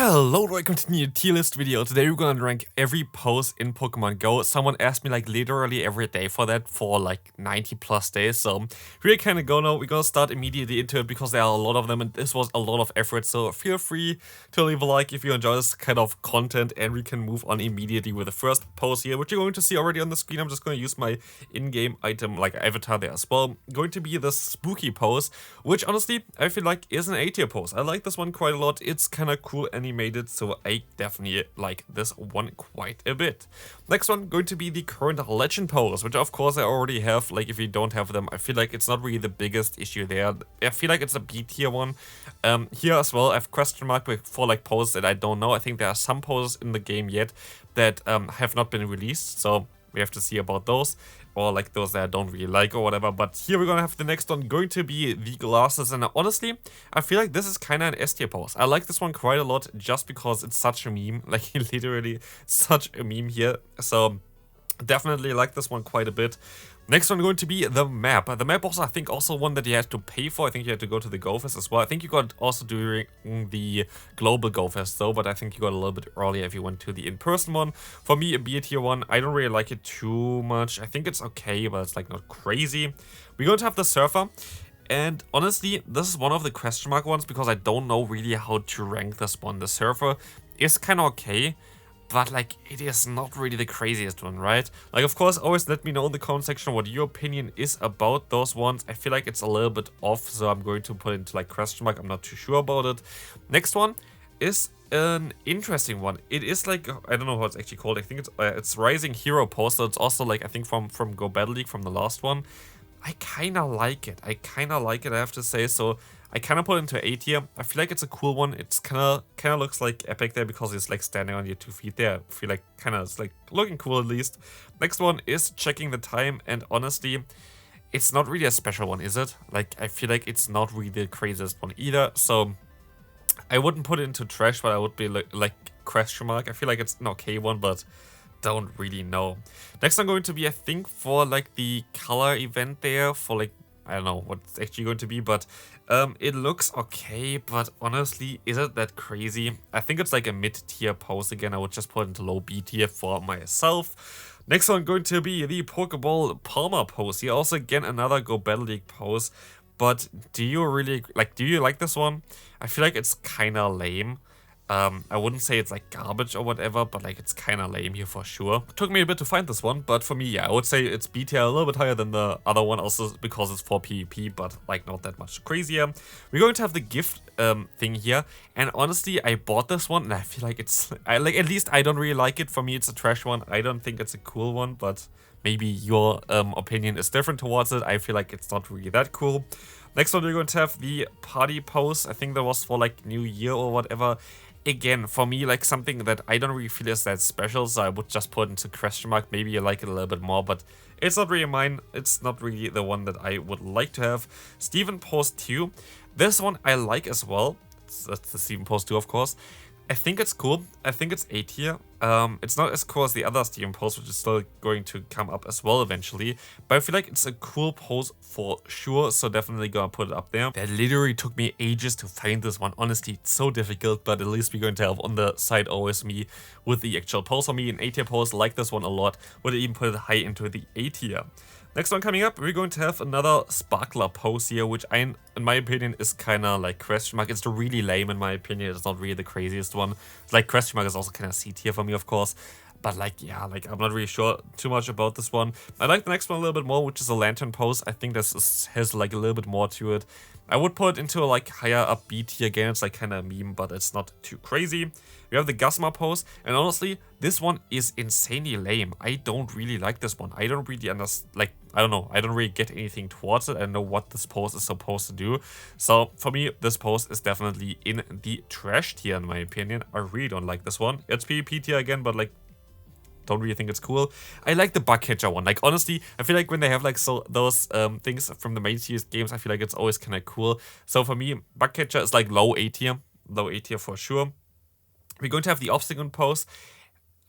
Hello, welcome to the new tier list video. Today we're gonna rank every pose in Pokemon Go. Someone asked me like literally every day for that for like 90 plus days. So we're kind of go now. We're gonna start immediately into it because there are a lot of them and this was a lot of effort. So feel free to leave a like if you enjoy this kind of content, and we can move on immediately with the first pose here, which you're going to see already on the screen. I'm just going to use my in-game item like avatar there as well. Going to be the spooky pose, which honestly I feel like is an A tier pose. I like this one quite a lot. It's kind of cool animated, so I definitely like this one quite a bit. Next one going to be the current legend pose, which of course I already have. Like if you don't have them, I feel like it's not really the biggest issue there. I feel like it's a B tier one. Here as well I have question mark for like poses that I don't know. I think there are some poses in the game yet that have not been released, so we have to see about those, or like those that I don't really like or whatever. But here we're gonna have the next one going to be the glasses, and honestly I feel like this is kind of an S tier pose. I like this one quite a lot just because it's such a meme, like literally such a meme here, so definitely like this one quite a bit. Next one going to be the map. The map also I think also one that you had to pay for. I think you had to go to the Go Fest as well. I think you got also during the global Go Fest though, but I think you got a little bit earlier if you went to the in-person one. For me, a B tier one. I don't really like it too much. I think it's okay, but it's like not crazy. We're going to have the surfer. And honestly, this is one of the question mark ones because I don't know really how to rank this one. The surfer is kind of okay, but like it is not really the craziest one, right? Like of course always let me know in the comment section what your opinion is about those ones. I feel like it's a little bit off, so I'm going to put it into like question mark. I'm not too sure about it. Next one is an interesting one. It is like, I don't know what it's actually called. I think it's Rising Hero pose. So it's also like I think from Go Battle League, from the last one. I kind of like it. I have to say. So I kind of put it into A tier. I feel like it's a cool one. It's kind of looks like epic there because it's like standing on your 2 feet there. I feel like it's like looking cool at least. Next one is checking the time, and honestly, it's not really a special one, is it? Like I feel like it's not really the craziest one either. So I wouldn't put it into trash, but I would be like question mark. I feel like it's an okay one, but don't really know. Next I'm going to be, I think, for like the color event there, for like, I don't know what it's actually going to be, but it looks okay, but honestly, is it that crazy? I think it's like a mid-tier pose again. I would just put it into low B tier for myself. Next one going to be the Pokeball Palmer pose. Here also again another Go Battle League pose, but do you like this one? I feel like it's kind of lame. I wouldn't say it's like garbage or whatever, but like it's kind of lame here for sure. It took me a bit to find this one, but for me, yeah, I would say it's B tier, a little bit higher than the other one, also because it's for PvP, but like not that much crazier. We're going to have the gift thing here, and honestly, I bought this one, and I feel like at least I don't really like it. For me, it's a trash one. I don't think it's a cool one, but maybe your opinion is different towards it. I feel like it's not really that cool. Next one, we're going to have the party pose. I think that was for like New Year or whatever. Again, for me, like something that I don't really feel is that special, so I would just put into question mark. Maybe I like it a little bit more, but it's not really mine. It's not really the one that I would like to have. Steven Pose 2. This one I like as well. That's the Steven Pose 2, of course. I think it's cool. I think it's A tier. It's not as cool as the other Steven pose, which is still going to come up as well eventually. But I feel like it's a cool pose for sure, so definitely gonna put it up there. That literally took me ages to find this one. Honestly, it's so difficult, but at least we're going to have on the side always me with the actual pose. For me, an A tier pose, like this one a lot. Would even put it high into the A tier. Next one coming up, we're going to have another Sparkler pose here, which in my opinion is kind of like question mark. It's really lame in my opinion. It's not really the craziest one. Like question mark is also kind of C tier for me, of course. But like, yeah, like I'm not really sure too much about this one. I like the next one a little bit more, which is a lantern pose. I think this has like a little bit more to it. I would put it into a like higher up B tier again. It's like kind of a meme, but it's not too crazy. We have the Guzma pose, and honestly, this one is insanely lame. I don't really like this one. I don't really understand, like, I don't know. I don't really get anything towards it. I don't know what this pose is supposed to do. So for me, this pose is definitely in the trash tier in my opinion. I really don't like this one. It's PvP tier again, but like, don't really think it's cool. I like the bug catcher one. Like honestly, I feel like when they have like those things from the main series games, I feel like it's always kind of cool. So for me, bug catcher is like low A tier for sure. We're going to have the Obstacle pose.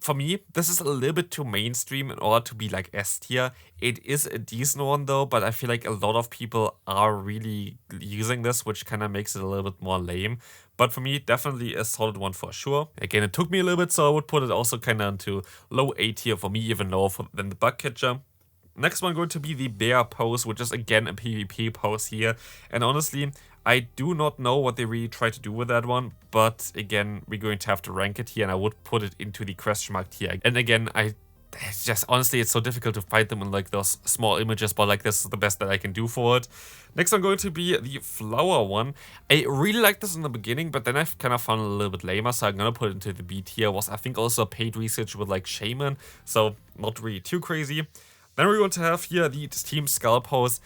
For me, this is a little bit too mainstream in order to be like S tier. It is a decent one though, but I feel like a lot of people are really using this, which kind of makes it a little bit more lame. but for me, definitely a solid one for sure. Again, it took me a little bit, so I would put it also kind of into low A tier for me, even lower than the Bug Catcher. Next one going to be the Bear pose, which is again a PvP pose here. And honestly, I do not know what they really try to do with that one. But again, we're going to have to rank it here, and I would put it into the question mark tier. And again, it's just honestly, it's so difficult to find them in like those small images, but like this is the best that I can do for it. Next one going to be the flower one. I really liked this in the beginning, but then I've kind of found it a little bit lamer, so I'm gonna put it into the B tier. Was I think also paid research with like Shaman, so not really too crazy. Then we're going to have here the Team Skull pose.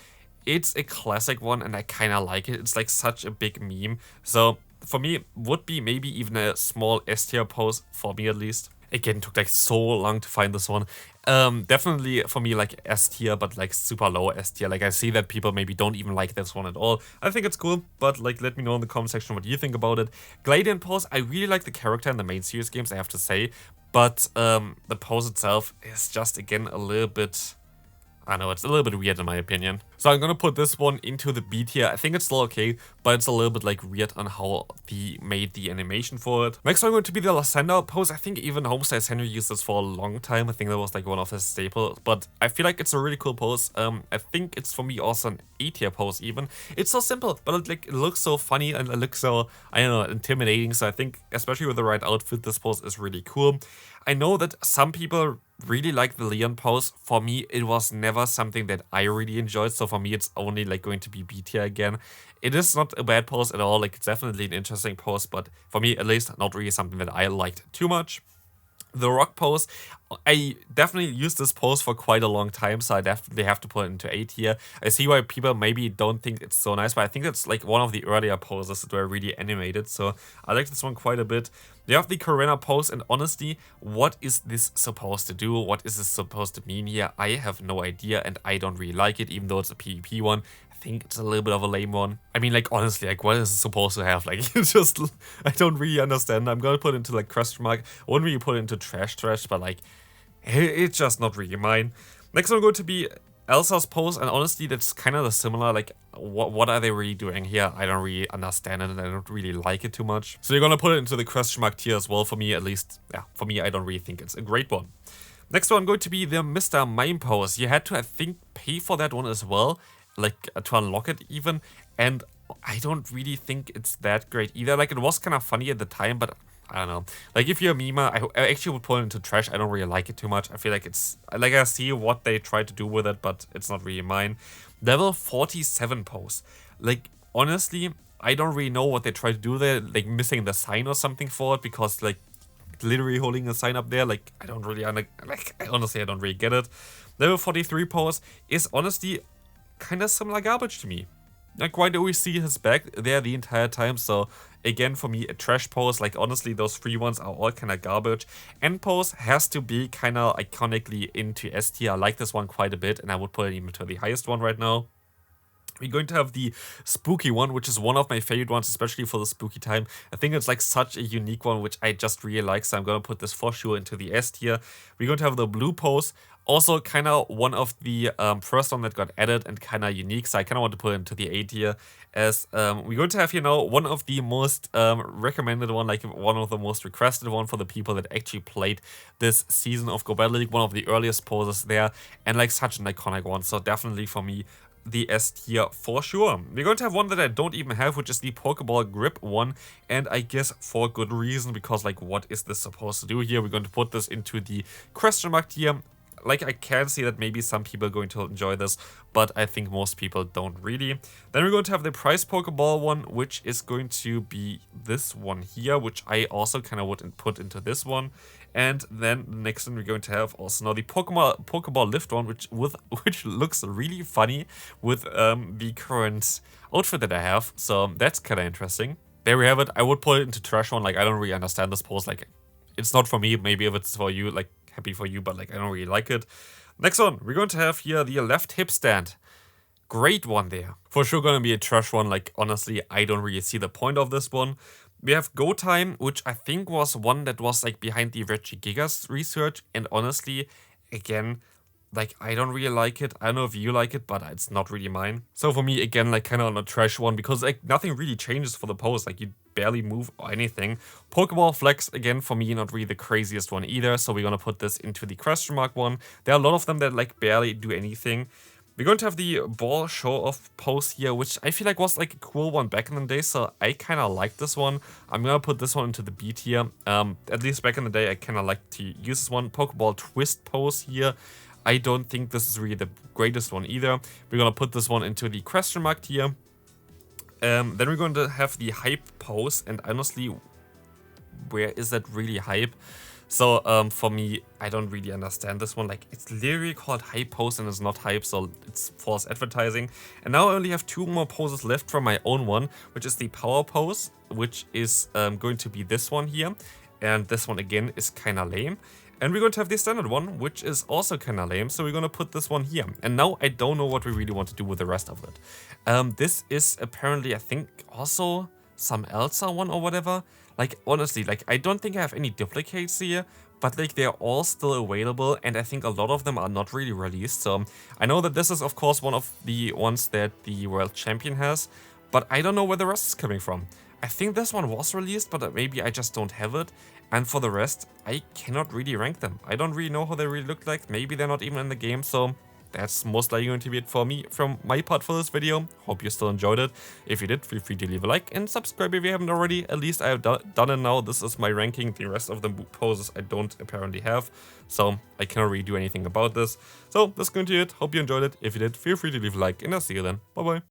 It's a classic one, and I kind of like it. It's like such a big meme. So for me, would be maybe even a small S tier pose, for me at least. Again, took like so long to find this one. Definitely for me like S tier, but like super low S tier. Like I see that people maybe don't even like this one at all. I think it's cool, but like let me know in the comment section what you think about it. Gladiant pose, I really like the character in the main series games, I have to say. But the pose itself is just again a little bit... I know, it's a little bit weird in my opinion. So I'm gonna put this one into the B tier. I think it's still okay, but it's a little bit like weird on how they made the animation for it. Next one going to be the Lysander pose. I think even Homesize Henry used this for a long time. I think that was like one of his staples, but I feel like it's a really cool pose. I think it's for me also an A tier pose even. It's so simple, but it looks so funny and it looks so, I don't know, intimidating. So I think especially with the right outfit, this pose is really cool. I know that some people really like the Leon pose. For me, it was never something that I really enjoyed, so for me it's only like going to be B tier again. It is not a bad pose at all, like it's definitely an interesting pose, but for me at least not really something that I liked too much. The rock pose, I definitely used this pose for quite a long time, so I definitely have to put it into A tier. I see why people maybe don't think it's so nice, but I think it's like one of the earlier poses that were really animated, so I like this one quite a bit. You have the Corinna pose, and honestly, what is this supposed to do? What is this supposed to mean here? I have no idea, and I don't really like it, even though it's a PvP one. I think it's a little bit of a lame one. I mean, like, honestly, like, what is it supposed to have? Like, it's just, I don't really understand. I'm gonna put it into, like, question mark. I wouldn't really put it into trash, but, like, it's just not really mine. Next one going to be Elsa's pose, and honestly, that's kind of similar. Like, what are they really doing here? I don't really understand it, and I don't really like it too much. So you're gonna put it into the question mark tier as well for me, at least. Yeah, for me, I don't really think it's a great one. Next one going to be the Mr. Mime pose. You had to, I think, pay for that one as well, like to unlock it even, and I don't really think it's that great either. Like, it was kind of funny at the time, but I don't know. Like, if you're a memer, I actually would put it into trash. I don't really like it too much. I feel like it's, like, I see what they try to do with it, but it's not really mine. Level 47 pose. Like, honestly, I don't really know what they try to do there. Like, missing the sign or something for it, because, like, literally holding a sign up there, like, I don't really, honestly, I don't really get it. Level 43 pose is honestly kind of similar garbage to me. Like, why do we see his back there the entire time? So again, for me, a trash pose. Like, honestly, those free ones are all kind of garbage. End pose has to be kind of iconically into S tier. I like this one quite a bit, and I would put it even to the highest one right now. We're going to have the spooky one, which is one of my favorite ones, especially for the spooky time. I think it's like such a unique one, which I just really like, so I'm going to put this for sure into the S tier. We're going to have the blue pose, also kind of one of the first one that got added and kind of unique, so I kind of want to put it into the A tier, as we're going to have, you know, one of the most recommended one, like one of the most requested one for the people that actually played this season of Go Battle League, one of the earliest poses there, and like such an iconic one, so definitely for me, the S tier for sure. We're going to have one that I don't even have, which is the Pokeball Grip one, and I guess for good reason, because like, what is this supposed to do here? We're going to put this into the question mark tier. Like, I can see that maybe some people are going to enjoy this, but I think most people don't really. Then we're going to have the Prize Pokeball one, which is going to be this one here, which I also kind of would put into this one. And then the next one we're going to have also now the Pokeball Lift one, which looks really funny with the current outfit that I have. So that's kind of interesting. There we have it. I would put it into trash one. Like, I don't really understand this pose. Like, it's not for me. Maybe if it's for you, like, happy for you, but like, I don't really like it. Next one, we're going to have here the left hip stand. Great one there. For sure gonna be a trash one. Like, honestly, I don't really see the point of this one. We have Go Time, which I think was one that was like behind the Regigigas research, and honestly, again, like, I don't really like it. I don't know if you like it, but it's not really mine. So for me, again, like, kind of on a trash one, because like nothing really changes for the pose. Like, you barely move or anything. Pokeball Flex, again, for me, not really the craziest one either. So we're gonna put this into the question mark one. There are a lot of them that like barely do anything. We're going to have the ball show off pose here, which I feel like was like a cool one back in the day, so I kind of like this one. I'm gonna put this one into the B tier. At least back in the day, I kind of like to use this one. Pokeball twist pose here. I don't think this is really the greatest one either. We're gonna put this one into the question mark tier. Then we're going to have the hype pose, and honestly, where is that really hype? So for me, I don't really understand this one. Like, it's literally called hype pose and it's not hype, so it's false advertising. And now I only have 2 more poses left from my own one, which is the power pose, which is going to be this one here. And this one again is kind of lame. And we're going to have the standard one, which is also kind of lame, so we're going to put this one here. And now I don't know what we really want to do with the rest of it. This is apparently, I think, also some Elsa one or whatever. Like, honestly, like, I don't think I have any duplicates here, but like, they're all still available, and I think a lot of them are not really released. So I know that this is, of course, one of the ones that the World Champion has, but I don't know where the rest is coming from. I think this one was released, but maybe I just don't have it. And for the rest, I cannot really rank them. I don't really know how they really look like. Maybe they're not even in the game, so that's most likely going to be it for me from my part for this video. Hope you still enjoyed it. If you did, feel free to leave a like and subscribe if you haven't already. At least I have done it now. This is my ranking. The rest of the poses I don't apparently have, so I cannot really do anything about this. So that's going to be it. Hope you enjoyed it. If you did, feel free to leave a like, and I'll see you then. Bye bye.